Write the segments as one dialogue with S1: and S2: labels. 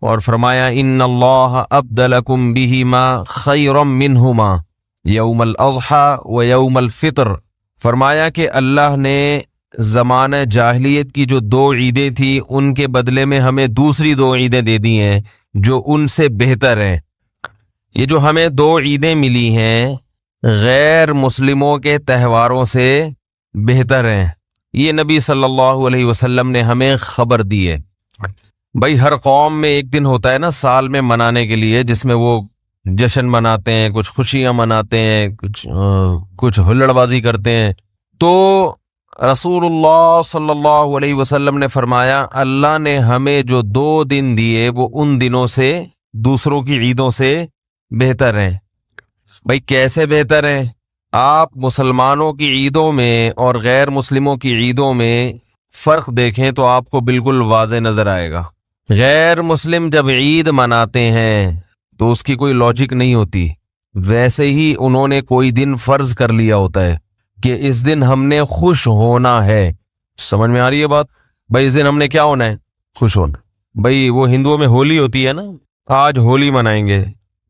S1: और फरमाया इन्नल्लाह अब्दलकुम बिहिमा खैरम मिनहुमा यौमल अज़हा व यौमल फ़ितर। फरमाया कि अल्लाह ने ज़माना जाहिलियत की जो दो ईदें थी उनके बदले में हमें दूसरी दो ईदें दे दी हैं जो उनसे बेहतर हैं। ये जो हमें दो ईदें मिली हैं गैर मुस्लिमों के त्योहारों से बेहतर हैं। ये नबी सल्लल्लाहु अलैहि वसल्लम ने हमें खबर दी है। भाई हर कौम में एक दिन होता है ना साल में मनाने के लिए, जिसमें वो जश्न मनाते हैं, कुछ खुशियां मनाते हैं, कुछ हुल्लड़बाजी करते हैं। तो रसूलुल्लाह सल्लल्लाहु अलैहि वसल्लम ने फरमाया अल्लाह ने हमें जो दो दिन दिए वो उन दिनों से, दूसरों की ईदों से बेहतर हैं। भाई कैसे बेहतर हैं? आप मुसलमानों की ईदों में और गैर मुस्लिमों की ईदों में फ़र्क देखें तो आपको बिल्कुल वाज़े नज़र आएगा। गैर मुस्लिम जब ईद मनाते हैं तो उसकी कोई लॉजिक नहीं होती। वैसे ही उन्होंने कोई दिन फ़र्ज कर लिया होता है कि इस दिन हमने खुश होना है। समझ में आ रही है बात? भाई इस दिन हमने क्या होना है? खुश होना। भाई वो हिंदुओं में होली होती है ना, आज होली मनाएंगे,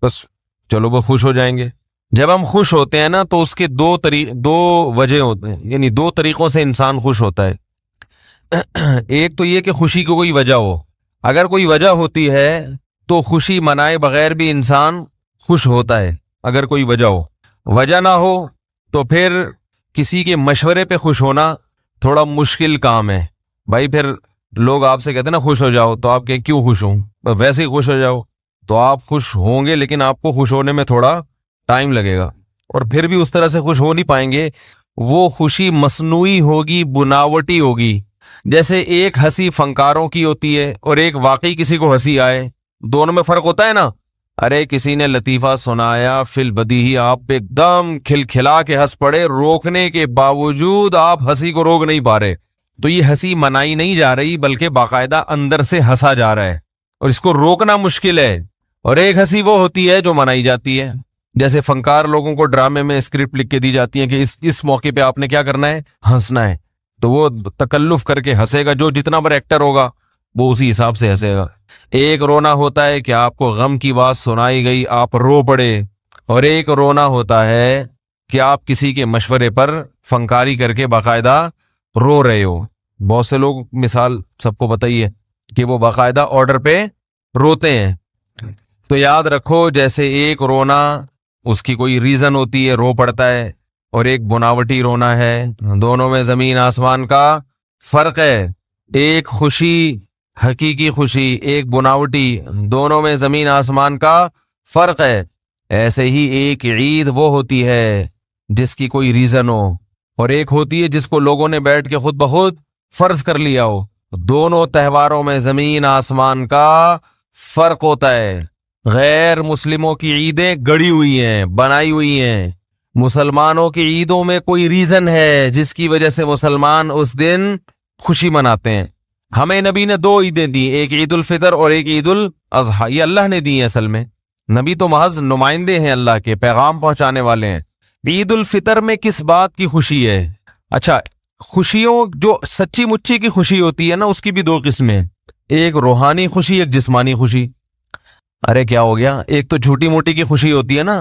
S1: बस चलो वो खुश हो जाएंगे। जब हम खुश होते हैं ना तो उसके दो वजह होते हैं, यानी दो तरीकों से इंसान खुश होता है। एक तो ये कि खुशी की कोई वजह हो। अगर कोई वजह होती है तो खुशी मनाए बगैर भी इंसान खुश होता है। अगर कोई वजह हो, वजह ना हो तो फिर किसी के मशवरे पे खुश होना थोड़ा मुश्किल काम है। भाई फिर लोग आपसे कहते हैं ना खुश हो जाओ, तो आप कहें क्यों खुश हूं? वैसे ही खुश हो जाओ। तो आप खुश होंगे लेकिन आपको खुश होने में थोड़ा टाइम लगेगा और फिर भी उस तरह से खुश हो नहीं पाएंगे। वो खुशी मसनूई होगी, बुनावटी होगी। जैसे एक हंसी फंकारों की होती है और एक वाकई किसी को हंसी आए, दोनों में फर्क होता है ना। अरे किसी ने लतीफा सुनाया, फिल बदीही आप एकदम खिलखिला के हंस पड़े, रोकने के बावजूद आप हंसी को रोक नहीं पा रहे। तो ये हंसी मनाई नहीं जा रही बल्कि बाकायदा अंदर से हंसा जा रहा है और इसको रोकना मुश्किल है। और एक हंसी वो होती है जो मनाई जाती है। जैसे फंकार लोगों को ड्रामे में स्क्रिप्ट लिख के दी जाती है कि इस मौके पे आपने क्या करना है? हंसना है। तो वो तकल्लुफ करके हंसेगा। जो जितना बड़ा एक्टर होगा वो उसी हिसाब से हंसेगा। एक रोना होता है कि आपको गम की बात सुनाई गई, आप रो पड़े। और एक रोना होता है कि आप किसी के मशवरे पर फंकारी करके बाकायदा रो रहे हो। बहुत से लोग, मिसाल सबको पता ही है कि वो बाकायदा ऑर्डर पे रोते हैं। तो याद रखो, जैसे एक रोना उसकी कोई रीजन होती है, रो पड़ता है, और एक बुनावटी रोना है। दोनों में जमीन आसमान का फर्क है। एक खुशी हकीकी खुशी, एक बुनावटी, दोनों में जमीन आसमान का फर्क है। ऐसे ही एक ईद वो होती है जिसकी कोई रीजन हो और एक होती है जिसको लोगों ने बैठ के खुद ब खुद फर्ज कर लिया हो। दोनों त्योहारों में जमीन आसमान का फर्क होता है। गैर मुस्लिमों की ईदें गढ़ी हुई हैं, बनाई हुई हैं। मुसलमानों की ईदों में कोई रीजन है जिसकी वजह से मुसलमान उस दिन खुशी मनाते हैं। हमें नबी ने दो ईदें दी, एक ईद उल फितर और एक ईद उल अजहा। ये अल्लाह ने दी है। असल में नबी तो महज नुमाइंदे हैं, अल्लाह के पैगाम पहुंचाने वाले हैं। ईद उल फितर में किस बात की खुशी है? अच्छा, खुशियों जो सच्ची मुच्ची की खुशी होती है ना, उसकी भी दो किस्में, एक रूहानी खुशी, एक जिस्मानी खुशी। अरे क्या हो गया? एक तो झूठी मोटी की खुशी होती है ना,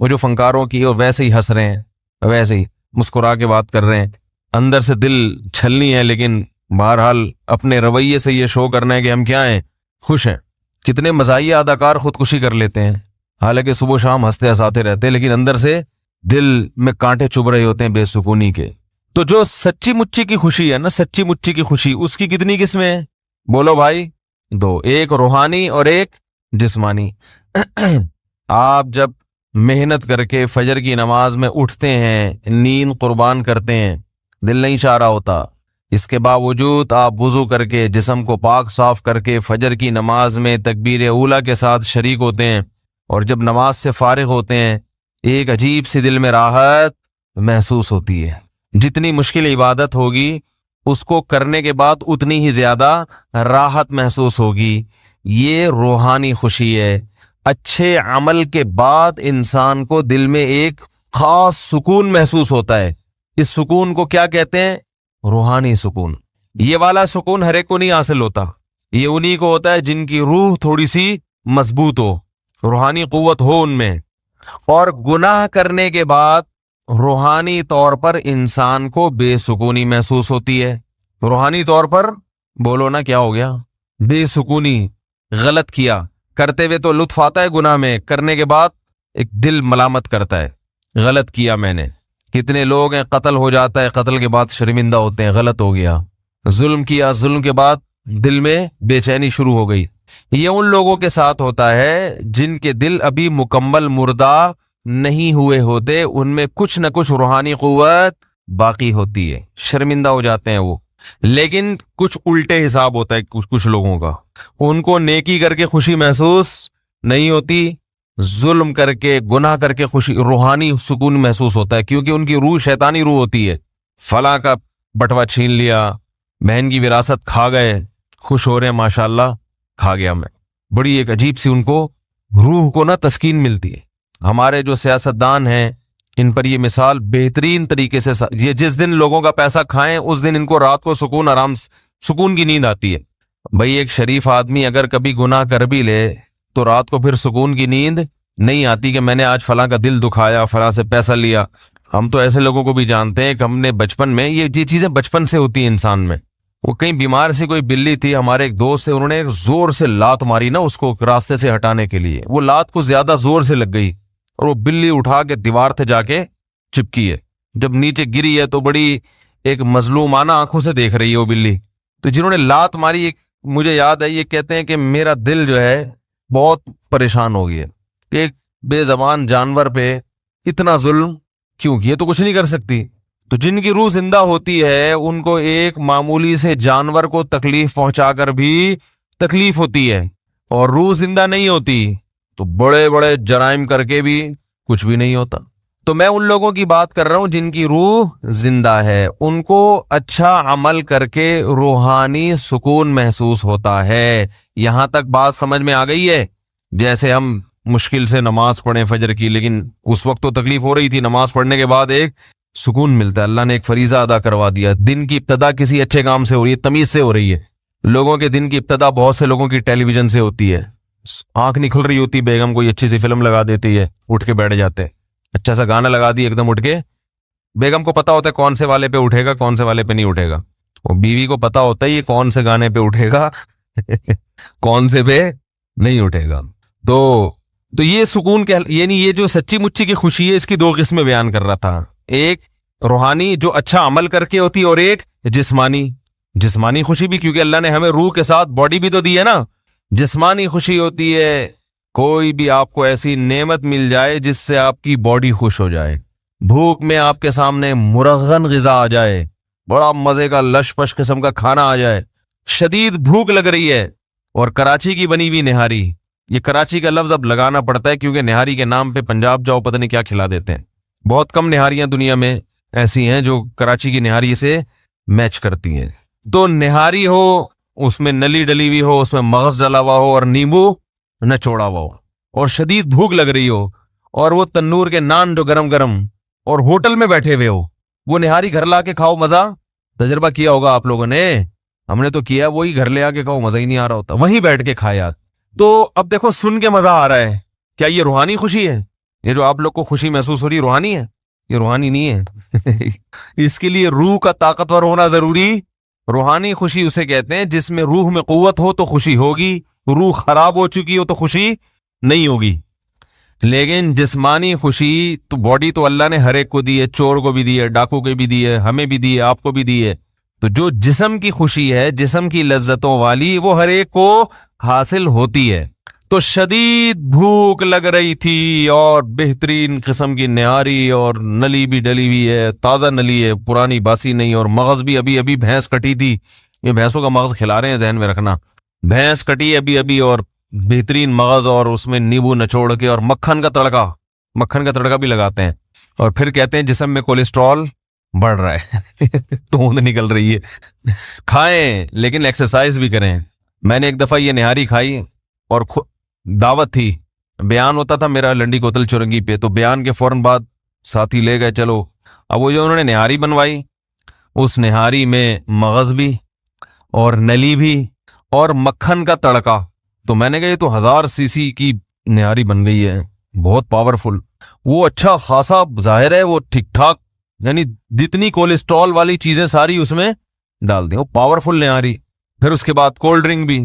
S1: वो जो फंकारों की, और वैसे ही हंस रहे हैं, वैसे ही मुस्कुरा के बात कर रहे हैं, अंदर से दिल छलनी है, लेकिन बहरहाल अपने रवैये से ये शो करना है कि हम क्या हैं, खुश हैं। कितने मज़ाहिया अदाकार खुदकुशी कर लेते हैं, हालांकि सुबह शाम हंसते हंसाते रहते हैं, लेकिन अंदर से दिल में कांटे चुभ रहे होते हैं बेसुकूनी के। तो जो सच्ची मुच्ची की खुशी है ना, सच्ची मुच्ची की खुशी, उसकी कितनी किस्में हैं? बोलो भाई। दो, एक रूहानी और एक जिस्मानी। आप जब मेहनत करके फजर की नमाज में उठते हैं, नींद कुर्बान करते हैं, दिल नहीं चाह रहा होता, इसके बावजूद आप वुजू करके जिस्म को पाक साफ करके फजर की नमाज में तकबीर ऊला के साथ शरीक होते हैं, और जब नमाज से फारिग होते हैं एक अजीब सी दिल में राहत महसूस होती है। जितनी मुश्किल इबादत होगी उसको करने के बाद उतनी ही ज्यादा राहत महसूस होगी। ये रूहानी खुशी है। अच्छे अमल के बाद इंसान को दिल में एक खास सुकून महसूस होता है। इस सुकून को क्या कहते हैं? रूहानी सुकून। ये वाला सुकून हर एक को नहीं हासिल होता। ये उन्हीं को होता है जिनकी रूह थोड़ी सी मजबूत हो, रूहानी कुव्वत हो उनमें। और गुनाह करने के बाद रूहानी तौर पर इंसान को बेसुकूनी महसूस होती है। रूहानी तौर पर, बोलो ना क्या हो गया, बेसुकूनी। गलत किया, करते हुए तो लुत्फ आता है गुनाह में, करने के बाद एक दिल मलामत करता है, गलत किया मैंने। कितने लोग हैं कत्ल हो जाता है, कत्ल के बाद शर्मिंदा होते हैं, गलत हो गया। जुल्म किया, जुल्म के बाद दिल में बेचैनी शुरू हो गई। ये उन लोगों के साथ होता है जिनके दिल अभी मुकम्मल मुर्दा नहीं हुए होते, उनमें कुछ न कुछ रूहानी कुव्वत बाकी होती है, शर्मिंदा हो जाते हैं वो। लेकिन कुछ उल्टे हिसाब होता है कुछ लोगों का, उनको नेकी करके खुशी महसूस नहीं होती, जुल्म करके गुनाह करके खुशी, रूहानी सुकून महसूस होता है, क्योंकि उनकी रूह शैतानी रूह होती है। फला का बटवा छीन लिया, बहन की विरासत खा गए, खुश हो रहे हैं माशाल्लाह, खा गया मैं। बड़ी एक अजीब सी उनको रूह को ना तस्कीन मिलती है। हमारे जो सियासतदान हैं, इन पर ये मिसाल बेहतरीन तरीके से, ये जिस दिन लोगों का पैसा खाएं उस दिन इनको रात को सुकून, आराम, सुकून की नींद आती है। भाई एक शरीफ आदमी अगर कभी गुनाह कर भी ले तो रात को फिर सुकून की नींद नहीं आती कि मैंने आज फला का दिल दुखाया, फला से पैसा लिया। हम तो ऐसे लोगों को भी जानते हैं कि हमने बचपन में, ये चीजें बचपन से होती है इंसान में। वो कहीं बीमार सी कोई बिल्ली थी, हमारे एक दोस्त से, उन्होंने एक जोर से लात मारी ना उसको रास्ते से हटाने के लिए, वो लात को ज्यादा जोर से लग गई और वो बिल्ली उठा के दीवार से जाके चिपकी है। जब नीचे गिरी है तो बड़ी एक मजलूमाना आंखों से देख रही है वो बिल्ली। तो जिन्होंने लात मारी, एक मुझे याद है, ये कहते हैं कि मेरा दिल जो है बहुत परेशान हो गया कि एक बेजबान जानवर पे इतना जुल्म क्यों, ये तो कुछ नहीं कर सकती। तो जिनकी रूह जिंदा होती है उनको एक मामूली से जानवर को तकलीफ पहुंचाकर भी तकलीफ होती है, और रूह जिंदा नहीं होती तो बड़े बड़े जराइम करके भी कुछ भी नहीं होता। तो मैं उन लोगों की बात कर रहा हूं जिनकी रूह जिंदा है, उनको अच्छा अमल करके रूहानी सुकून महसूस होता है। यहां तक बात समझ में आ गई है? जैसे हम मुश्किल से नमाज पढ़े फजर की, लेकिन उस वक्त तो तकलीफ हो रही थी, नमाज पढ़ने के बाद एक सुकून मिलता है, अल्लाह ने एक फरीजा अदा करवा दिया। दिन की इब्तदा किसी अच्छे काम से हो रही है, तमीज से हो रही है। लोगों के दिन की इब्तदा बहुत से लोगों की टेलीविजन से होती है। आंख निकल रही होती, बेगम कोई अच्छी सी फिल्म लगा देती है, उठ के बैठ जाते हैं, अच्छा सा गाना लगा दिया, एकदम उठ के। बेगम को पता होता है कौन से वाले पे उठेगा, कौन से वाले पे नहीं उठेगा, और बीवी को पता होता है ये कौन से गाने पे उठेगा कौन से पे नहीं उठेगा। तो ये सुकून क्या, यानी ये जो सच्ची मुच्ची की खुशी है, इसकी दो किस्में बयान कर रहा था। एक रूहानी जो अच्छा अमल करके होती है, और एक जिस्मानी खुशी भी, क्योंकि अल्लाह ने हमें रूह के साथ बॉडी भी तो दी है ना। जिस्मानी खुशी होती है कोई भी आपको ऐसी नेमत मिल जाए जिससे आपकी बॉडी खुश हो जाए, भूख में आपके सामने मुरगन गिजा आ जाए, बड़ा मजे का लशपश किस्म का खाना आ जाए, शदीद भूख लग रही है, और कराची की बनी हुई निहारी, ये कराची का लफ्ज अब लगाना पड़ता है क्योंकि निहारी के नाम पे पंजाब जाओ पता नहीं क्या खिला देते हैं। बहुत कम निहारियां दुनिया में ऐसी हैं जो कराची की निहारी से मैच करती हैं। तो निहारी हो, उसमें नली डली हुई हो, उसमें मगज डला हुआ हो और नींबू नचोड़ा हुआ हो, और शदीद भूख लग रही हो, और वो तन्नूर के नान जो गरम गरम, और होटल में बैठे हुए हो, वो निहारी घर ला के खाओ, मजा। तजर्बा किया होगा आप लोगों ने, हमने तो किया, वही घर ले आके खाओ, मजा ही नहीं आ रहा होता, वहीं बैठ के खाए यार। तो अब देखो सुन के मजा आ रहा है, क्या ये रूहानी खुशी है? ये जो आप लोग को खुशी महसूस हो रही है रूहानी है? ये रूहानी नहीं है इसके लिए रूह का ताकतवर होना जरूरी। रूहानी खुशी उसे कहते हैं जिसमें रूह में कुव्वत हो तो खुशी होगी, रूह खराब हो चुकी हो तो खुशी नहीं होगी। लेकिन जिस्मानी खुशी तो बॉडी तो अल्लाह ने हर एक को दी है, चोर को भी दी है, डाकू को भी दी है, हमें भी दी है, आपको भी दी है। तो जो जिस्म की खुशी है, जिस्म की लज्जतों वाली, वो हर एक को हासिल होती है। तो शदीद भूख लग रही थी और बेहतरीन किस्म की निहारी, और नली भी डली हुई है, ताज़ा नली है, पुरानी बासी नहीं, और मगज भी अभी अभी भैंस कटी थी, ये भैंसों का मगज खिला रहे हैं, जहन में रखना, भैंस कटी अभी अभी, और बेहतरीन मगज, और उसमें नींबू नचोड़ के, और मक्खन का तड़का भी लगाते हैं, और फिर कहते हैं जिस्म में कोलेस्ट्रॉल बढ़ रहा है तोंद निकल रही है। खाएं लेकिन एक्सरसाइज भी करें। मैंने एक दफा ये निहारी खाई, और दावत थी, बयान होता था मेरा लंडी कोतल चुरंगी पे, तो बयान के फौरन बाद साथी ले गए चलो। अब वो जो उन्होंने निहारी बनवाई, उस निहारी में मगज भी और नली भी और मक्खन का तड़का। तो मैंने कहा ये तो 1000 सीसी की निहारी बन गई है, बहुत पावरफुल। वो अच्छा खासा जाहिर है वो ठीक ठाक, यानी जितनी कोलेस्ट्रॉल वाली चीजें सारी उसमें डाल दी, वो पावरफुल निहारी। फिर उसके बाद कोल्ड ड्रिंक भी।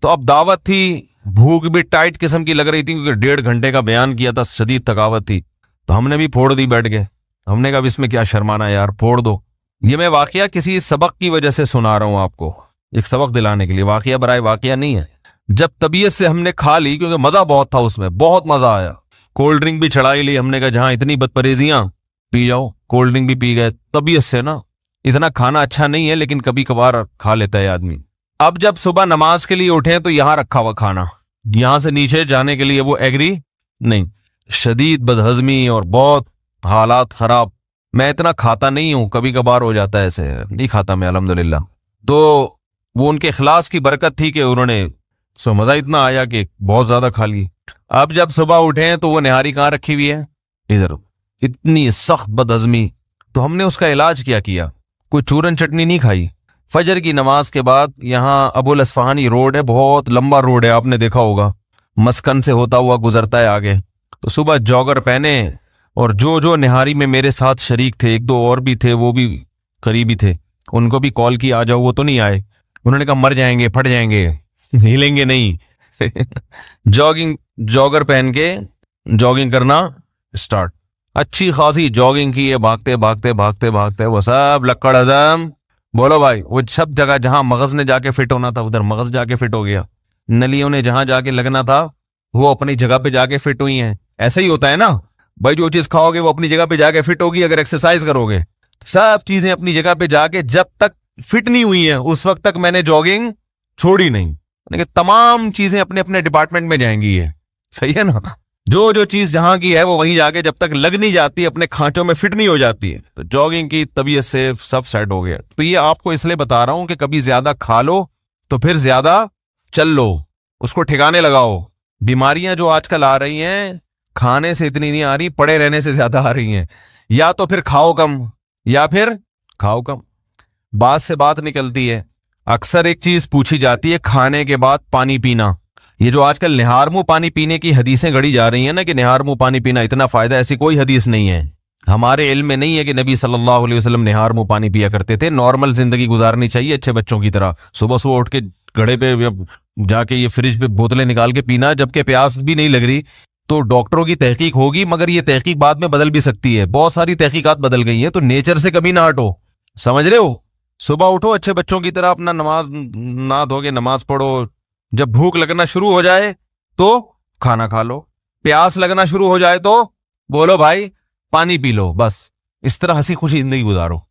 S1: तो अब दावत थी, भूख भी टाइट किस्म की लग रही थी क्योंकि 1.5 घंटे का बयान किया था, शदीद थकावट थी। तो हमने भी फोड़ दी बैठ के। हमने कहा इसमें क्या शर्माना यार, फोड़ दो। ये मैं वाकया किसी सबक की वजह से सुना रहा हूं आपको, एक सबक दिलाने के लिए, वाकया बराए वाकया नहीं है। जब तबीयत से हमने खा ली, क्योंकि मजा बहुत था उसमें, बहुत मजा आया। कोल्ड ड्रिंक भी चढ़ा ही ली हमने कहा जहां इतनी बदपरेजियां, पी जाओ। कोल्ड ड्रिंक भी पी गए। तबीयत से ना इतना खाना अच्छा नहीं है, लेकिन कभी कभार खा लेता है आदमी। अब जब सुबह नमाज के लिए उठे तो यहां रखा हुआ खाना, यहां से नीचे जाने के लिए वो एग्री नहीं, शदीद बदहजमी और बहुत हालात खराब। मैं इतना खाता नहीं हूं, कभी कभार हो जाता है ऐसे, नहीं खाता मैं अल्हम्दुलिल्लाह। तो वो उनके इखलास की बरकत थी कि उन्होंने, सो मजा इतना आया कि बहुत ज्यादा खा ली। अब जब सुबह उठे तो वो निहारी कहाँ रखी हुई है, इधर। इतनी सख्त बदहजमी। तो हमने उसका इलाज क्या किया, कोई चूरन चटनी नहीं खाई। फजर की नमाज के बाद यहाँ अबुल अस्फहानी रोड है, बहुत लंबा रोड है, आपने देखा होगा, मस्कन से होता हुआ गुजरता है आगे। तो सुबह जॉगर पहने और जो जो निहारी में मेरे साथ शरीक थे, 1-2 और भी थे, वो भी करीबी थे, उनको भी कॉल की आ जाओ, वो तो नहीं आए। उन्होंने कहा मर जाएंगे, फट जाएंगे, हिलेंगे नहीं। जॉगर पहन के जॉगिंग करना स्टार्ट। अच्छी खासी जॉगिंग की है, भागते भागते भागते भागते, वो सब लक्कड़ हजम। बोलो भाई, वो सब जगह जहां मगज ने जाके फिट होना था उधर मगज जाके फिट हो गया, नलियों ने जहां जाके लगना था वो अपनी जगह पे जाके फिट हुई हैं। ऐसा ही होता है ना भाई, जो चीज खाओगे वो अपनी जगह पे जाके फिट होगी। अगर एक्सरसाइज करोगे सब चीजें अपनी जगह पे जाके, जब तक फिट नहीं हुई है उस वक्त तक मैंने जॉगिंग छोड़ी नहीं। तमाम चीजें अपने अपने डिपार्टमेंट में जाएंगी, ये सही है ना। जो जो चीज जहां की है वो वहीं जाके जब तक लग नहीं जाती, अपने खांचों में फिट नहीं हो जाती है, तो जॉगिंग की तबीयत से सब सेट हो गया। तो ये आपको इसलिए बता रहा हूं कि कभी ज्यादा खा लो तो फिर ज्यादा चल लो, उसको ठिकाने लगाओ। बीमारियां जो आजकल आ रही हैं खाने से इतनी नहीं आ रही, पड़े रहने से ज्यादा आ रही हैं। या तो फिर खाओ कम या फिर खाओ कम, बात से बात निकलती है। अक्सर एक चीज पूछी जाती है, खाने के बाद पानी पीना। ये जो आजकल निहार मुंह पानी पीने की हदीसें गढ़ी जा रही हैं ना कि निहार मुंह पानी पीना इतना फायदा, ऐसी कोई हदीस नहीं है। हमारे इल्म में नहीं है कि नबी सल्लल्लाहु अलैहि वसल्लम निहार मुंह पानी पिया करते थे। नॉर्मल जिंदगी गुजारनी चाहिए अच्छे बच्चों की तरह, सुबह सुबह उठ के घड़े पे जाके ये फ्रिज पे बोतलें निकाल के पीना, जबकि प्यास भी नहीं लग रही। तो डॉक्टरों की तहकीक होगी, मगर ये तहकीक बाद में बदल भी सकती है, बहुत सारी तहकीकात बदल गई हैं। तो नेचर से कभी ना हटो, समझ रहे हो। सुबह उठो अच्छे बच्चों की तरह, अपना नमाज ना धोगे नमाज पढ़ो। जब भूख लगना शुरू हो जाए तो खाना खा लो, प्यास लगना शुरू हो जाए तो बोलो भाई पानी पी लो। बस इस तरह हंसी खुशी जिंदगी गुजारो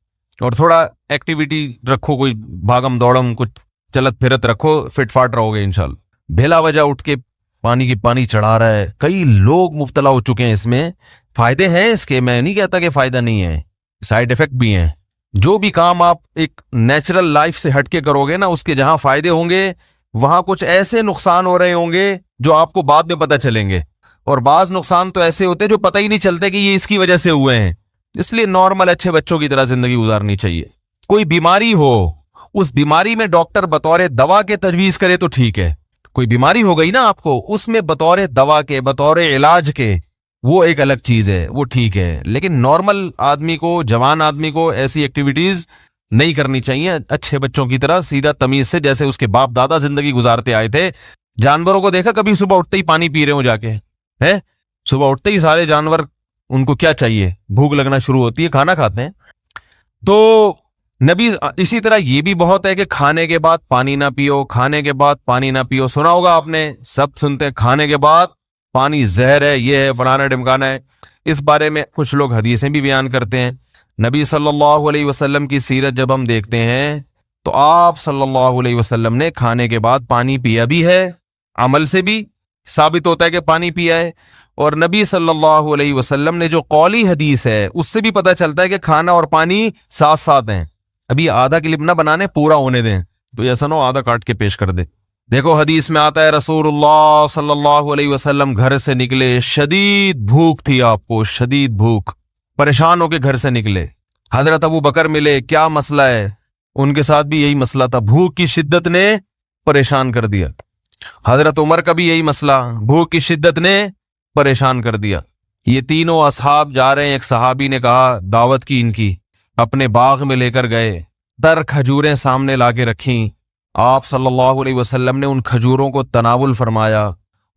S1: और थोड़ा एक्टिविटी रखो, कोई भागम दौड़म, कुछ चलत फिरत रखो, फिट फाट रहोगे इंशाल्लाह। बेला वजह उठ के पानी की पानी चढ़ा रहा है, कई लोग मुब्तला हो चुके हैं इसमें। फायदे हैं इसके, मैं नहीं कहता कि फायदा नहीं है, साइड इफेक्ट भी हैं। जो भी काम आप एक नेचुरल लाइफ से हटके करोगे ना, उसके जहां फायदे होंगे वहां कुछ ऐसे नुकसान हो रहे होंगे जो आपको बाद में पता चलेंगे। और बाज नुकसान तो ऐसे होते हैं जो पता ही नहीं चलते कि ये इसकी वजह से हुए हैं। इसलिए नॉर्मल अच्छे बच्चों की तरह जिंदगी गुजारनी चाहिए। कोई बीमारी हो, उस बीमारी में डॉक्टर बतौर दवा के तजवीज करे तो ठीक है। कोई बीमारी हो गई ना आपको, उसमें बतौर दवा के, बतौर इलाज के, वो एक अलग चीज है, वो ठीक है। लेकिन नॉर्मल आदमी को, जवान आदमी को ऐसी एक्टिविटीज नहीं करनी चाहिए। अच्छे बच्चों की तरह सीधा तमीज से, जैसे उसके बाप दादा जिंदगी गुजारते आए थे। जानवरों को देखा कभी सुबह उठते ही पानी पी रहे हो जाके, है? सुबह उठते ही सारे जानवर, उनको क्या चाहिए, भूख लगना शुरू होती है, खाना खाते हैं। तो नबी इसी तरह ये भी बहुत है कि खाने के बाद पानी ना पियो, खाने के बाद पानी ना पियो। सुना होगा आपने, सब सुनते हैं खाने के बाद पानी जहर है, ये है, फलाना ढिमकाना है। इस बारे में कुछ लोग हदीसें भी बयान करते हैं। नबी सल्लल्लाहु अलैहि वसल्लम की सीरत जब हम देखते हैं तो आप सल्लल्लाहु अलैहि वसल्लम ने खाने के बाद पानी पिया भी है, अमल से भी साबित होता है कि पानी पिया है। और नबी सल्लल्लाहु अलैहि वसल्लम ने जो कौली हदीस है उससे भी पता चलता है कि खाना और पानी साथ साथ हैं। अभी आधा क्लिप ना बनाने, पूरा होने दें, तो ऐसा ना हो आधा काट के पेश कर दे। देखो हदीस में आता है, रसूलुल्लाह सल्लल्लाहु अलैहि वसल्लम घर से निकले, शदीद भूख थी आपको, शदीद भूख, परेशान होके घर से निकले। हजरत अबू बकर मिले, क्या मसला है? उनके साथ भी यही मसला था, भूख की शिद्दत ने परेशान कर दिया। हजरत उमर का भी यही मसला, भूख की शिद्दत ने परेशान कर दिया। ये तीनों असहाब जा रहे हैं, एक सहाबी ने कहा दावत की इनकी, अपने बाग में लेकर गए, तर खजूरें सामने लाके रखी। आप सल्लल्लाहु अलैहि वसल्लम ने उन खजूरों को तनावुल फरमाया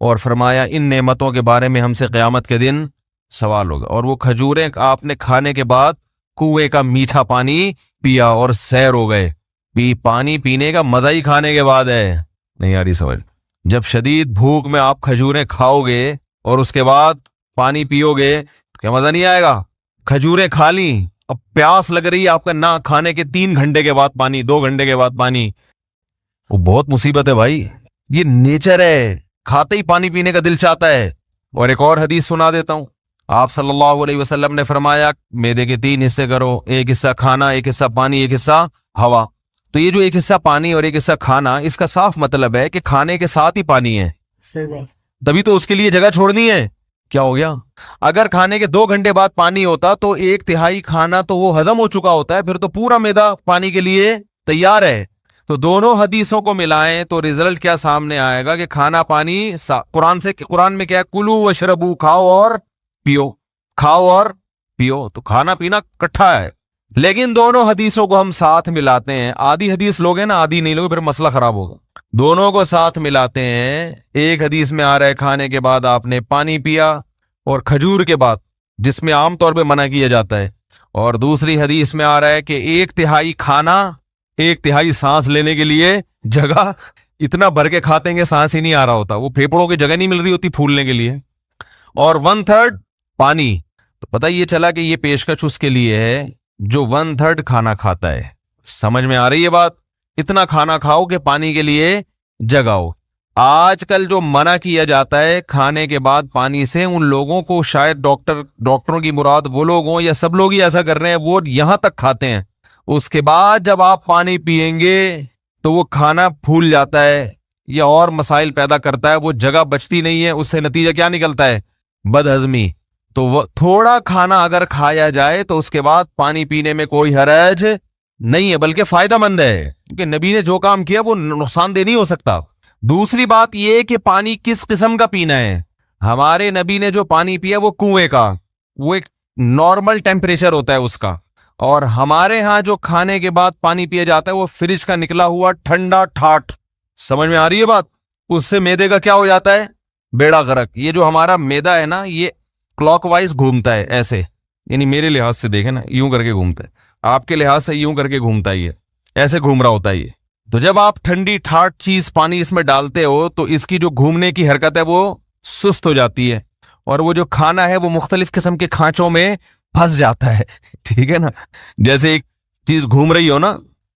S1: और फरमाया इन नेमतों के बारे में हमसे क़यामत के दिन सवाल होगा। और वो खजूरें आपने खाने के बाद कुएं का मीठा पानी पिया और सैर हो गए। पानी पीने का मजा ही खाने के बाद है, नहीं आ रही समझ। जब शदीद भूख में आप खजूरें खाओगे और उसके बाद पानी पियोगे तो क्या मजा नहीं आएगा। खजूरें खा ली, अब प्यास लग रही है आपका, ना खाने के 3 घंटे के बाद पानी, 2 घंटे के बाद पानी, वो बहुत मुसीबत है भाई। ये नेचर है, खाते ही पानी पीने का दिल चाहता है। और एक और हदीस सुना देता हूं। आप सल्लल्लाहु अलैहि वसल्लम ने फरमाया मैदे के 3 हिस्से करो, एक हिस्सा खाना, एक हिस्सा पानी, एक हिस्सा हवा। तो ये जो एक हिस्सा पानी और एक हिस्सा खाना, इसका साफ मतलब है कि खाने के साथ ही पानी है, तभी तो उसके लिए जगह छोड़नी है। क्या हो गया? अगर खाने के 2 घंटे बाद पानी होता तो 1/3 खाना तो वो हजम हो चुका होता है, फिर तो पूरा मैदा पानी के लिए तैयार है। तो दोनों हदीसों को मिलाएं तो रिजल्ट क्या सामने आएगा कि खाना पानी कुरान में क्या है, कुलू वशरबू, खाओ और पियो, खाओ और पियो। तो खाना पीना इकट्ठा है। लेकिन दोनों हदीसों को हम साथ मिलाते हैं, आधी हदीस लोगे ना, आधी नहीं लोगे, फिर मसला खराब होगा। दोनों को साथ मिलाते हैं। एक हदीस में आ रहा है खाने के बाद आपने पानी पिया और खजूर के बाद, जिसमें आमतौर पे मना किया जाता है। और दूसरी हदीस में आ रहा है कि 1/3 खाना, 1/3 सांस लेने के लिए जगह। इतना भर के खाते हैं कि सांस ही नहीं आ रहा होता, वो फेफड़ों की जगह नहीं मिल रही होती फूलने के लिए। और 1/3 पानी। तो पता ये चला कि ये पेशकश उसके लिए है जो 1/3 खाना खाता है। समझ में आ रही है बात? इतना खाना खाओ कि पानी के लिए जगाओ। आजकल जो मना किया जाता है खाने के बाद पानी से, उन लोगों को शायद डॉक्टरों की मुराद वो लोग हों या सब लोग ही ऐसा कर रहे हैं, वो यहां तक खाते हैं। उसके बाद जब आप पानी पिएंगे तो वो खाना फूल जाता है या और मसाइल पैदा करता है, वो जगह बचती नहीं है। उससे नतीजा क्या निकलता है? बदहजमी। तो वो थोड़ा खाना अगर खाया जाए तो उसके बाद पानी पीने में कोई हरज नहीं है, बल्कि फायदेमंद है, क्योंकि नबी ने जो काम किया वो नुकसानदेह नहीं हो सकता। दूसरी बात यह कि पानी किस किस्म का पीना है। हमारे नबी ने जो पानी पिया वो कुएं का, वो एक नॉर्मल टेम्परेचर होता है उसका। और हमारे यहां जो खाने के बाद पानी पिया जाता है वो फ्रिज का निकला हुआ ठंडा ठाठ। समझ में आ रही है बात? उससे मैदे का क्या हो जाता है? बेड़ा गर्क। ये जो हमारा मैदा है ना, ये क्लॉकवाइज घूमता है ऐसे, यानी मेरे लिहाज से देखें ना, यूं करके घूमता है, आपके लिहाज से यूं करके घूमता है, ये ऐसे घूम रहा होता है ये। तो जब आप ठंडी ठाठ चीज पानी इसमें डालते हो तो इसकी जो घूमने की हरकत है वो सुस्त हो जाती है, और वो जो खाना है वो मुख्तलिफ किस्म के खांचों में फंस जाता है। ठीक है ना? जैसे एक चीज घूम रही हो ना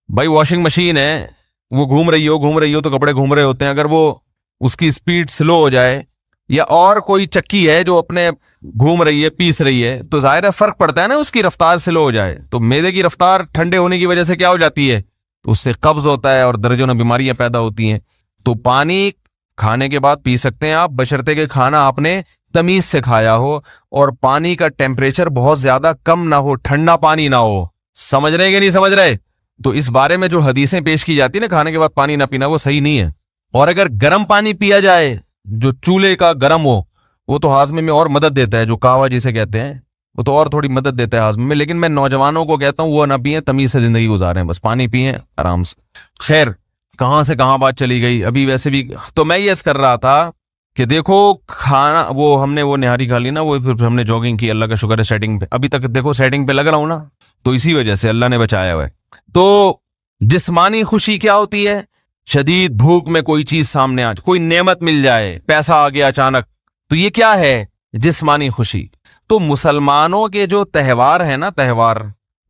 S1: भाई, वॉशिंग मशीन है, वो घूम रही हो तो कपड़े घूम रहे होते हैं। अगर वो उसकी स्पीड स्लो हो जाए, या और कोई चक्की है जो अपने घूम रही है, पीस रही है, तो जाहिर है फर्क पड़ता है ना, उसकी रफ्तार स्लो हो जाए। तो मैदे की रफ्तार ठंडे होने की वजह से क्या हो जाती है? तो उससे कब्ज होता है और दर्जनों बीमारियां पैदा होती हैं। तो पानी खाने के बाद पी सकते हैं आप, बशर्ते कि खाना आपने तमीज से खाया हो और पानी का टेम्परेचर बहुत ज्यादा कम ना हो, ठंडा पानी ना हो। समझ रहे कि नहीं समझ रहे? तो इस बारे में जो हदीसें पेश की जाती है ना, खाने के बाद पानी ना पीना, वो सही नहीं है। और अगर गर्म पानी पिया जाए जो चूल्हे का गर्म हो, वो तो हाजमे में और मदद देता है, जो कहवा जिसे कहते हैं, वो तो और थोड़ी मदद देता है हाजमे में। लेकिन मैं नौजवानों को कहता हूं वो ना पिए, तमीज से जिंदगी गुजारें, बस पानी पिए आराम से। खैर, कहां से कहां बात चली गई अभी। वैसे भी तो मैं ये कर रहा था कि देखो खाना, वो हमने वो निहारी खा ली ना, वो फिर हमने जॉगिंग की, अल्लाह का शुक्र है सेटिंग पे अभी तक, देखो सेटिंग पे लग रहा हूं ना, तो इसी वजह से अल्लाह ने बचाया हुआ है। तो जिस्मानी खुशी क्या होती है? शदीद भूख में कोई चीज सामने आ, कोई नेमत मिल जाए, पैसा आ गया अचानक, तो ये क्या है? जिस्मानी खुशी। तो मुसलमानों के जो त्यौहार है ना, त्यौहार,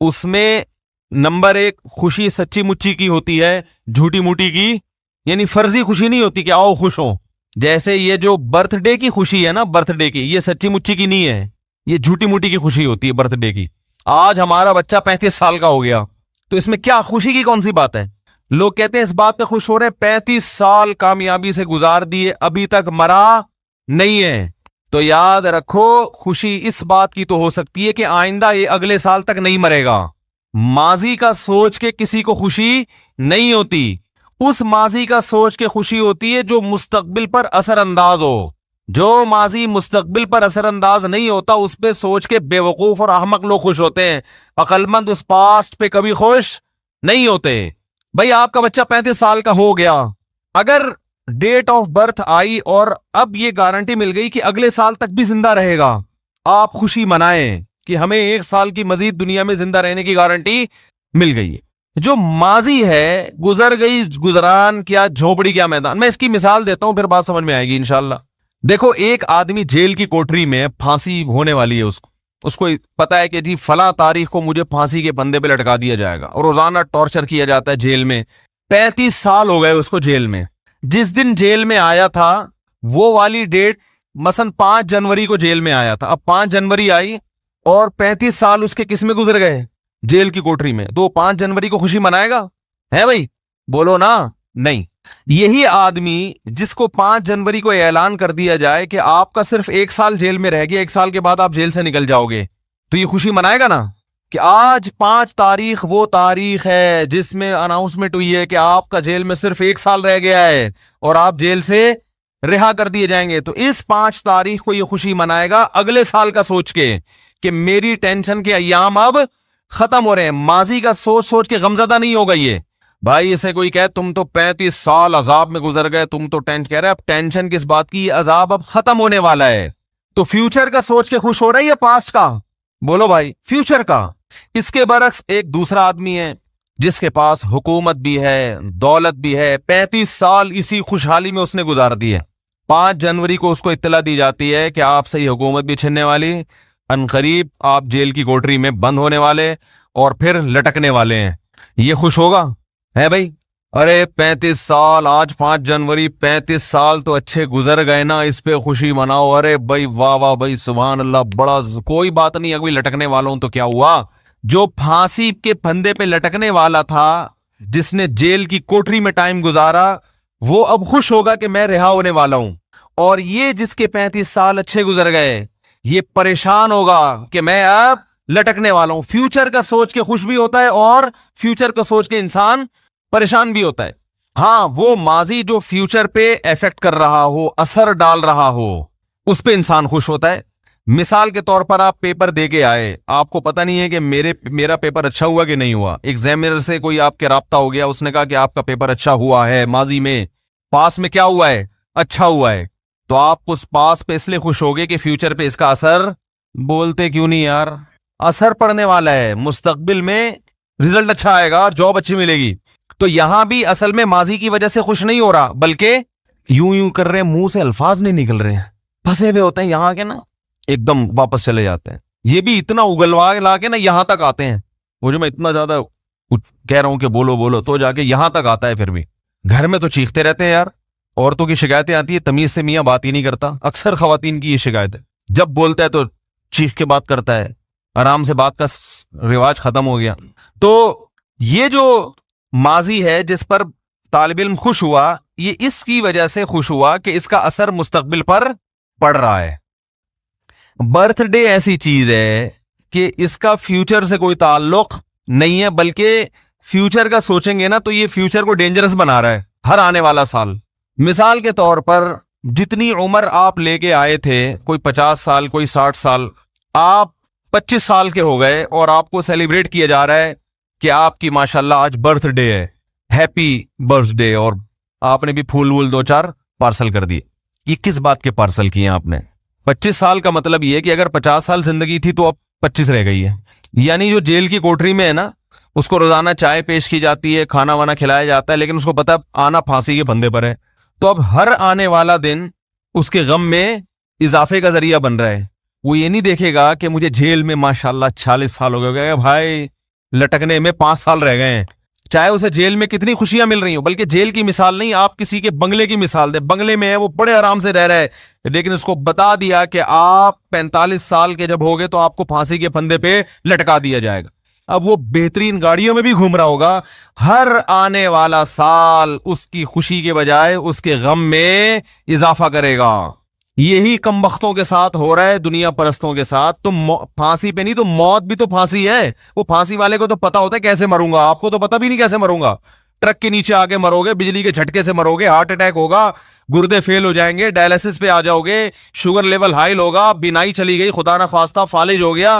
S1: उसमें नंबर 1 खुशी सच्ची मुच्ची की होती है, झूठी मूठी की, यानी फर्जी खुशी नहीं होती कि आओ खुश हो। जैसे ये जो बर्थडे की खुशी है ना, बर्थडे की, ये सच्ची मुच्ची की नहीं है, ये झूठी मूठी की खुशी होती है बर्थडे की। आज हमारा बच्चा 35 साल का हो गया, तो इसमें क्या खुशी की कौन सी बात है? लोग कहते हैं इस बात पे खुश हो रहे हैं 35 साल कामयाबी से गुजार दिए, अभी तक मरा नहीं है। तो याद रखो, खुशी इस बात की तो हो सकती है कि आइंदा ये अगले साल तक नहीं मरेगा। माजी का सोच के किसी को खुशी नहीं होती। उस माजी का सोच के खुशी होती है जो मुस्तकबिल पर असरअंदाज हो। जो माजी मुस्तकबिल पर असरअंदाज नहीं होता उस पे सोच के बेवकूफ और अहमक लोग खुश होते हैं। अक्लमंद उस पास्ट पे कभी खुश नहीं होते। भाई आपका बच्चा 35 साल का हो गया, अगर डेट ऑफ बर्थ आई और अब ये गारंटी मिल गई कि अगले साल तक भी जिंदा रहेगा, आप खुशी मनाएं कि हमें 1 साल की मजीद दुनिया में जिंदा रहने की गारंटी मिल गई है। जो माजी है, गुजर गई गुजरान क्या झोपड़ी क्या मैदान। मैं इसकी मिसाल देता हूं, फिर बात समझ में आएगी इंशाल्लाह। देखो, एक आदमी जेल की कोठरी में, फांसी होने वाली है उसको पता है कि जी फला तारीख को मुझे फांसी के फंदे पे लटका दिया जाएगा, और रोजाना टॉर्चर किया जाता है जेल में। 35 साल हो गए उसको जेल में। जिस दिन जेल में आया था वो वाली डेट मसन 5 जनवरी को जेल में आया था। अब 5 जनवरी आई और 35 साल उसके किस में गुजर गए? जेल की कोठरी में। तो 5 जनवरी को खुशी मनाएगा? है भाई? बोलो ना। नहीं। यही आदमी जिसको 5 जनवरी को ऐलान कर दिया जाए कि आपका सिर्फ 1 साल जेल में रह गया, 1 साल के बाद आप जेल से निकल जाओगे, तो ये खुशी मनाएगा ना कि आज 5 तारीख वो तारीख है जिसमें अनाउंसमेंट हुई है कि आपका जेल में सिर्फ 1 साल रह गया है और आप जेल से रिहा कर दिए जाएंगे। तो इस 5 तारीख को ये खुशी मनाएगा अगले साल का सोच के कि मेरी टेंशन के अय्याम अब खत्म हो रहे हैं। माजी का सोच सोच के गमजदा नहीं होगा ये। भाई इसे कोई कहे तुम तो 35 साल अजाब में गुजर गए, तुम तो टेंशन कह रहे, अब टेंशन किस बात की? अजाब अब खत्म होने वाला है। तो फ्यूचर का सोच के खुश हो रहा है या पास्ट का? बोलो भाई, फ्यूचर का। इसके बरक्स एक दूसरा आदमी है जिसके पास हुकूमत भी है, दौलत भी है, 35 साल इसी खुशहाली में उसने गुजार दी है। 5 जनवरी को उसको इत्तला दी जाती है कि आप सही हुकूमत भी छिनने वाली, अनकरीब आप जेल की कोठरी में बंद होने वाले और फिर लटकने वाले हैं। ये खुश होगा? है भाई? अरे 35 साल, आज 5 जनवरी, 35 साल तो अच्छे गुजर गए ना, इस पे खुशी मनाओ। अरे भाई वाह वाह भाई, सुभान अल्लाह, बड़ा कोई बात नहीं। अगर लटकने वाला हूं तो क्या हुआ? जो फांसी के फंदे पे लटकने वाला था, जिसने जेल की कोठरी में टाइम गुजारा, वो अब खुश होगा कि मैं रिहा होने वाला हूं। और ये जिसके 35 साल अच्छे गुजर गए, ये परेशान होगा कि मैं अब लटकने वाला हूं। फ्यूचर का सोच के खुश भी होता है और फ्यूचर का सोच के इंसान परेशान भी होता है। हाँ, वो माजी जो फ्यूचर पे इफेक्ट कर रहा हो, असर डाल रहा हो, उस पे इंसान खुश होता है। मिसाल के तौर पर आप पेपर दे के आए, आपको पता नहीं है कि मेरा पेपर अच्छा हुआ कि नहीं हुआ। एग्जामिनर से कोई आपके राब्ता हो गया, उसने कहा कि आपका पेपर अच्छा हुआ है, माजी में पास में क्या हुआ है? अच्छा हुआ है। तो आप उस पास पे इसलिए खुश हो गए कि फ्यूचर पे इसका असर, बोलते क्यों नहीं यार, असर पड़ने वाला है। मुस्तकबिल में रिजल्ट अच्छा आएगा, जॉब अच्छी मिलेगी। तो यहां भी असल में माजी की वजह से खुश नहीं हो रहा, बल्कि यूं यूं कर रहे हैं, मुंह से अल्फाज नहीं निकल रहे हैं, फंसे हुए होते हैं यहां के ना, एकदम वापस चले जाते हैं। ये भी इतना उगलवा ला के ना यहां तक आते हैं। वो जो मैं इतना ज्यादा कह रहा हूं कि बोलो बोलो, तो जाके यहां तक आता है। फिर भी घर में तो चीखते रहते हैं यार। औरतों की शिकायतें आती है, तमीज से मियां बात ही नहीं करता। अक्सर खवातीन की ये शिकायत है, जब बोलता है तो चीख के बात करता है, आराम से बात का रिवाज खत्म हो गया। तो ये जो माजी है जिस पर तालिब इल्म खुश हुआ, ये इसकी वजह से खुश हुआ कि इसका असर मुस्तकबिल पर पड़ रहा है। बर्थडे ऐसी चीज है कि इसका फ्यूचर से कोई ताल्लुक नहीं है, बल्कि फ्यूचर का सोचेंगे ना तो ये फ्यूचर को डेंजरस बना रहा है हर आने वाला साल। मिसाल के तौर पर जितनी उम्र आप लेके आए थे, कोई 50 साल, कोई 60 साल, आप 25 साल के हो गए और आपको सेलिब्रेट किया जा रहा है कि आपकी माशाल्लाह आज बर्थडे है, हैप्पी बर्थडे, और आपने भी फूल वूल 2-4 पार्सल कर दिए। ये किस बात के पार्सल किए आपने? 25 साल का मतलब ये है कि अगर 50 साल जिंदगी थी तो अब 25 रह गई है। यानी जो जेल की कोठरी में है ना, उसको रोजाना चाय पेश की जाती है, खाना वाना खिलाया जाता है, लेकिन उसको पता आना फांसी के फंदे पर है। तो अब हर आने वाला दिन उसके गम में इजाफे का जरिया बन रहा है। वो ये नहीं देखेगा कि मुझे जेल में माशाल्लाह 40 साल हो गए, भाई लटकने में 5 साल रह गए हैं। चाहे उसे जेल में कितनी खुशियां मिल रही हो, बल्कि जेल की मिसाल नहीं, आप किसी के बंगले की मिसाल दे। बंगले में है, वो बड़े आराम से रह रहा है, लेकिन उसको बता दिया कि आप 45 साल के जब होगे तो आपको फांसी के फंदे पे लटका दिया जाएगा। अब वो बेहतरीन गाड़ियों में भी घूम रहा होगा। हर आने वाला साल उसकी खुशी के बजाय उसके गम में इजाफा करेगा। यही कमबख्तों के साथ हो रहा है, दुनिया परस्तों के साथ। तो फांसी पे नहीं तो मौत भी तो फांसी है। वो फांसी वाले को तो पता होता है कैसे मरूंगा, आपको तो पता भी नहीं कैसे मरूंगा। ट्रक के नीचे आके मरोगे, बिजली के झटके से मरोगे, हार्ट अटैक होगा, गुर्दे फेल हो जाएंगे, डायलिसिस पे आ जाओगे, शुगर लेवल हाई होगा, बिनाई चली गई, खुदा ना खास्ता फालिज हो गया,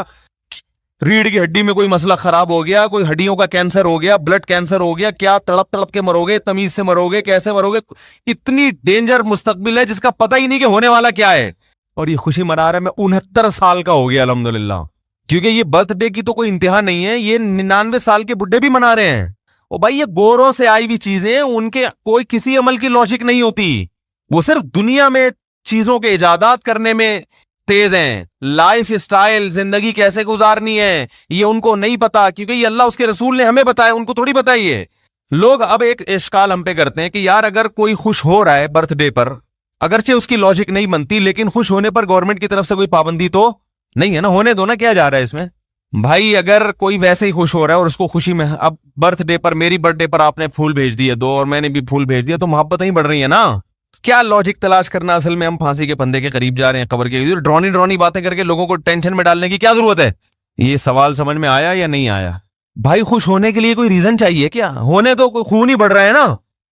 S1: रीढ़ की हड्डी में कोई मसला खराब हो गया, कोई हड्डियों का कैंसर हो गया, ब्लड कैंसर हो गया, क्या तड़प तड़प के मरोगे, तमीज से मरोगे, कैसे मरोगे। इतनी डेंजर मुस्तकबिल है जिसका पता ही नहीं कि होने वाला क्या है। और ये खुशी मना रहा है, मैं 69 साल का हो गया अल्हम्दुलिल्लाह। क्योंकि ये बर्थडे की तो कोई इंतहा नहीं है, ये 99 साल के बुढ़े भी मना रहे हैं। ओ भाई, ये गोरों से आई हुई चीजें, उनके कोई किसी अमल की लॉजिक नहीं होती। वो सिर्फ दुनिया में चीजों के इजादात करने में तेज हैं। लाइफ स्टाइल, जिंदगी कैसे गुजारनी है, ये उनको नहीं पता, क्योंकि ये अल्लाह उसके रसूल ने हमें बताया, उनको थोड़ी बताइए। लोग अब एक इश्काल हम पे करते हैं कि यार अगर कोई खुश हो रहा है बर्थडे पर, अगरचे उसकी लॉजिक नहीं बनती, लेकिन खुश होने पर गवर्नमेंट की तरफ से कोई पाबंदी तो नहीं है ना, होने दो ना, क्या जा रहा है इसमें। भाई अगर कोई वैसे ही खुश हो रहा है और उसको खुशी में, अब बर्थडे पर, मेरी बर्थडे पर आपने फूल भेज दिए दो और मैंने भी फूल भेज दिया, तो मोहब्बत ही बढ़ रही है ना। क्या लॉजिक तलाश करना, असल में हम फांसी के फंदे के करीब जा रहे हैं, कब्र के। ड्रॉनी ड्रॉनी बातें करके लोगों को टेंशन में डालने की क्या जरूरत है। ये सवाल समझ में आया या नहीं आया। भाई खुश होने के लिए कोई रीजन चाहिए क्या, होने तो खून ही बढ़ रहा है ना।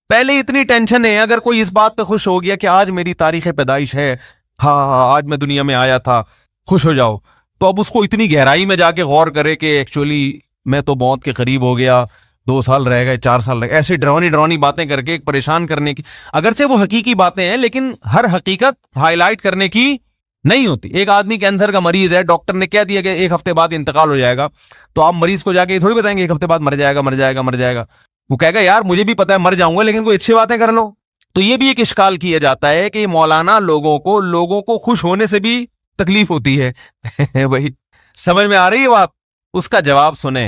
S1: पहले इतनी टेंशन है, अगर कोई इस बात पे खुश हो गया कि आज मेरी तारीख पैदाइश है, हाँ आज मैं दुनिया में आया था, खुश हो जाओ, तो अब उसको इतनी गहराई में जाके गौर करे कि एक्चुअली मैं तो मौत के करीब हो गया, 2 साल रह गए, 4 साल रह गए, ऐसी डरावनी डरावनी बातें करके एक परेशान करने की, अगरचे वो हकीकी बातें हैं लेकिन हर हकीकत हाईलाइट करने की नहीं होती। एक आदमी कैंसर का मरीज है, डॉक्टर ने कह दिया कि 1 हफ्ते बाद इंतकाल हो जाएगा, तो आप मरीज को जाके थोड़ी बताएंगे 1 हफ्ते बाद मर जाएगा, मर जाएगा, मर जाएगा। वो कहेगा यार मुझे भी पता है मर जाऊंगा, लेकिन कोई अच्छी बातें कर लो। तो ये भी एक इश्काल किया जाता है कि मौलाना लोगों को खुश होने से भी तकलीफ होती है। वही समझ में आ रही है बात। उसका जवाब सुने,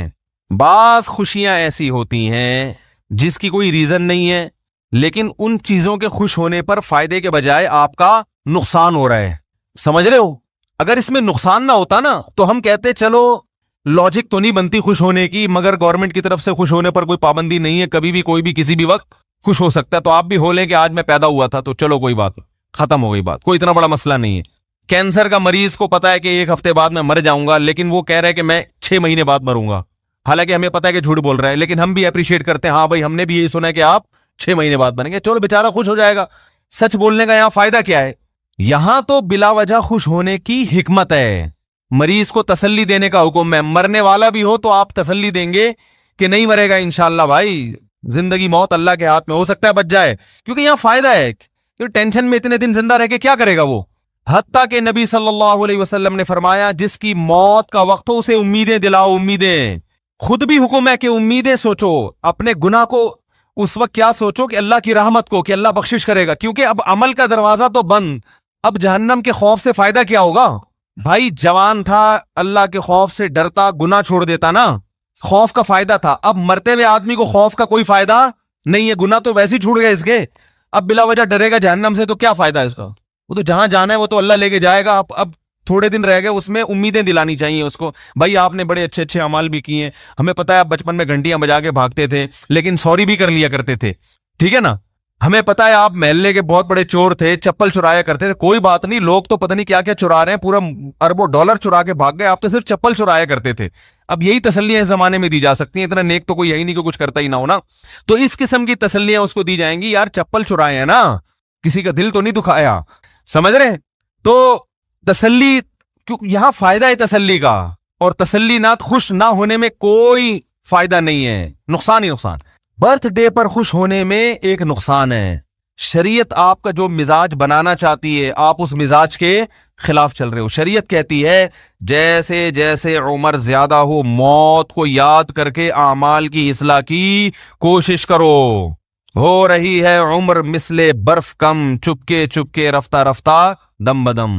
S1: बास खुशियां ऐसी होती हैं जिसकी कोई रीजन नहीं है, लेकिन उन चीजों के खुश होने पर फायदे के बजाय आपका नुकसान हो रहा है। समझ रहे हो। अगर इसमें नुकसान ना होता ना, तो हम कहते चलो लॉजिक तो नहीं बनती खुश होने की, मगर गवर्नमेंट की तरफ से खुश होने पर कोई पाबंदी नहीं है, कभी भी कोई भी किसी भी वक्त खुश हो सकता है। तो आप भी हो लें कि आज मैं पैदा हुआ था, तो चलो कोई बात, खत्म हो गई बात, कोई इतना बड़ा मसला नहीं है। कैंसर का मरीज को पता है कि 1 हफ्ते बाद मैं मर जाऊंगा, लेकिन वो कह रहा है कि मैं 6 महीने बाद मरूंगा, हालांकि हमें पता है कि झूठ बोल रहा है, लेकिन हम भी अप्रिशिएट करते हैं, हाँ भाई हमने भी यही सुना है कि आप 6 महीने बाद बनेंगे, चलो बेचारा खुश हो जाएगा। सच बोलने का यहां फायदा क्या है। यहां तो बिला वजह खुश होने की हिकमत है। मरीज को तसल्ली देने का हुक्म है, मरने वाला भी हो तो आप तसल्ली देंगे कि नहीं मरेगा इंशाल्लाह भाई, जिंदगी मौत अल्लाह के हाथ में, हो सकता है बच जाए, क्योंकि यहां फायदा है। क्योंकि टेंशन में इतने दिन जिंदा रह के क्या करेगा वो। हत्ता के नबी सल्लल्लाहु अलैहि वसल्लम ने फरमाया, जिसकी मौत का वक्त हो उसे उम्मीदें दिलाओ, उम्मीदें। खुद भी हुक्म है कि उम्मीदें सोचो, अपने गुनाह को उस वक्त क्या सोचो कि अल्लाह की रहमत को, कि अल्लाह बख्शिश करेगा, क्योंकि अब अमल का दरवाजा तो बंद, अब जहन्नम के खौफ से फायदा क्या होगा। भाई जवान था, अल्लाह के खौफ से डरता, गुनाह छोड़ देता ना, खौफ का फायदा था। अब मरते हुए आदमी को खौफ का कोई फायदा नहीं है, गुनाह तो वैसे ही छूट गए इसके, अब बिला वजह डरेगा जहन्नम से, तो क्या फायदा है इसका। वो तो जहां जाना है वो तो अल्लाह लेके जाएगा। अब थोड़े दिन रह गए, उसमें उम्मीदें दिलानी चाहिए उसको, भाई आपने बड़े अच्छे अच्छे अमाल भी किए हैं, हमें पता है आप बचपन में घंटियां बजा के भागते थे, लेकिन सॉरी भी कर लिया करते थे, ठीक है ना। हमें पता है आप मोहल्ले के बहुत बड़े चोर थे, चप्पल चुराया करते थे, कोई बात नहीं, लोग तो पता नहीं क्या क्या चुरा रहे हैं, पूरा अरबों डॉलर चुरा के भाग गए, आप तो सिर्फ चप्पल चुराया करते थे। अब यही तसल्लियां इस जमाने में दी जा सकती हैं, इतना नेक तो कोई यही नहीं कि कुछ करता ही ना हो ना, तो इस किस्म की तसल्लियां उसको दी जाएंगी, यार चप्पल चुराए हैं ना, किसी का दिल तो नहीं दुखाया, समझ रहे। तो तसल्ली, क्योंकि यहां फायदा है तसल्ली का, और तसल्ली ना खुश ना होने में कोई फायदा नहीं है, नुकसान ही नुकसान। बर्थडे पर खुश होने में एक नुकसान है, शरीयत आपका जो मिजाज बनाना चाहती है, आप उस मिजाज के खिलाफ चल रहे हो। शरीयत कहती है जैसे जैसे उम्र ज्यादा हो, मौत को याद करके आमाल की इस्लाह की कोशिश करो। हो रही है उम्र मिसले बर्फ कम, चुपके चुपके रफ्ता रफ्ता दम बदम,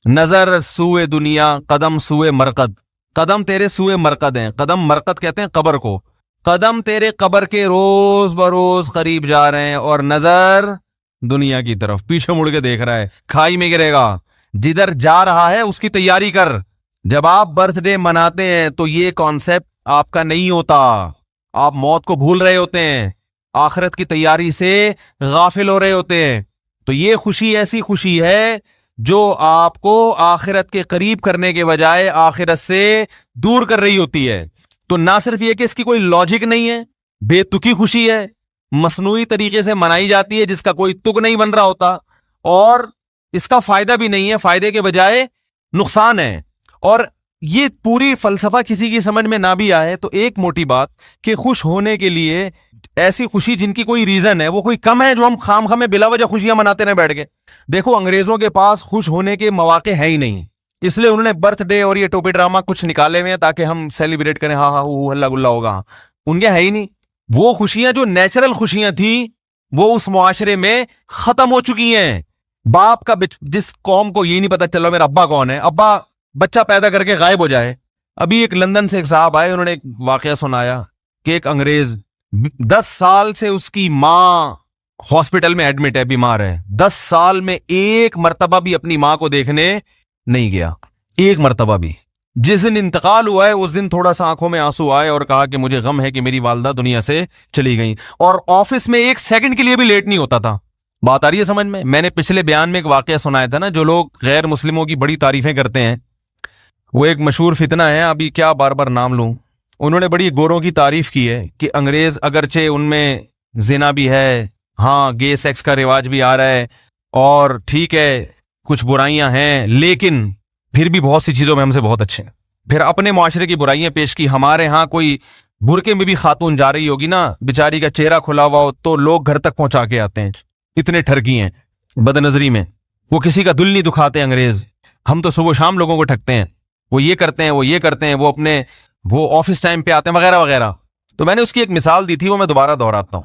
S1: नजर सुए दुनिया कदम सुए मरकद, कदम तेरे सुए मरकद हैं, कदम मरकद कहते हैं कब्र को, कदम तेरे कब्र के रोज बरोज करीब जा रहे हैं, और नजर दुनिया की तरफ, पीछे मुड़ के देख रहा है, खाई में गिरेगा। जिधर जा रहा है उसकी तैयारी कर। जब आप बर्थडे मनाते हैं तो ये कॉन्सेप्ट आपका नहीं होता, आप मौत को भूल रहे होते हैं, आखिरत की तैयारी से गाफिल हो रहे होते हैं। तो ये खुशी ऐसी खुशी है जो आपको आखिरत के करीब करने के बजाय आखिरत से दूर कर रही होती है। तो ना सिर्फ ये कि इसकी कोई लॉजिक नहीं है, बेतुकी खुशी है, मसनूई तरीके से मनाई जाती है, जिसका कोई तुक नहीं बन रहा होता, और इसका फायदा भी नहीं है, फायदे के बजाय नुकसान है। और ये पूरी फलसफा किसी की समझ में ना भी आए तो एक मोटी बात कि खुश होने के लिए ऐसी खुशी जिनकी कोई रीजन है वो कोई कम है जो हम खाम खामे बिला वजह खुशियां मनाते रहे बैठ के। देखो, अंग्रेजों के पास खुश होने के मौके हैं ही नहीं, इसलिए उन्होंने बर्थडे और ये टोपी ड्रामा कुछ निकाले हुए हैं ताकि हम सेलिब्रेट करें, हाँ हाँ हू हल्ला गुल्ला होगा। उनके है ही नहीं वो खुशियां जो नेचुरल खुशियां थी, वो उस मुआशरे में खत्म हो चुकी हैं। बाप का जिस कौम को ये नहीं पता चला मेरा अब्बा कौन है, अब्बा बच्चा पैदा करके गायब हो जाए। अभी एक लंदन से एक साहब आए, उन्होंने एक वाकया सुनाया कि एक अंग्रेज 10 साल से उसकी माँ हॉस्पिटल में एडमिट है, बीमार है, 10 साल में एक मर्तबा भी अपनी माँ को देखने नहीं गया, एक मर्तबा भी। जिस दिन इंतकाल हुआ है उस दिन थोड़ा सा आंखों में आंसू आए और कहा कि मुझे गम है कि मेरी वालदा दुनिया से चली गई, और ऑफिस में एक सेकंड के लिए भी लेट नहीं होता था। बात आ रही है समझ में? मैंने पिछले बयान में एक वाकया सुनाया था ना, जो लोग गैर मुस्लिमों की बड़ी तारीफें करते हैं, वो एक मशहूर फितना है, अभी क्या बार बार नाम लूं। उन्होंने बड़ी गोरों की तारीफ की है कि अंग्रेज अगरचे उनमें जिना भी है, हाँ गे सेक्स का रिवाज भी आ रहा है, और ठीक है कुछ बुराइयां हैं, लेकिन फिर भी बहुत सी चीजों में हमसे बहुत अच्छे हैं। फिर अपने मुआशरे की बुराइयां पेश की। हमारे यहाँ कोई बुरके में भी खातून जा रही होगी ना, बेचारी का चेहरा खुला हुआ हो तो लोग घर तक पहुंचा के आते हैं, इतने ठरकी हैं बदनजरी में। वो किसी का दिल नहीं दुखाते अंग्रेज। हम तो सुबह शाम लोगों को ठगते हैं, वो ये करते हैं, वो ये करते हैं, वो ऑफिस टाइम पे आते हैं वगैरह वगैरह। तो मैंने उसकी एक मिसाल दी थी, वो मैं दोबारा दोहराता हूं।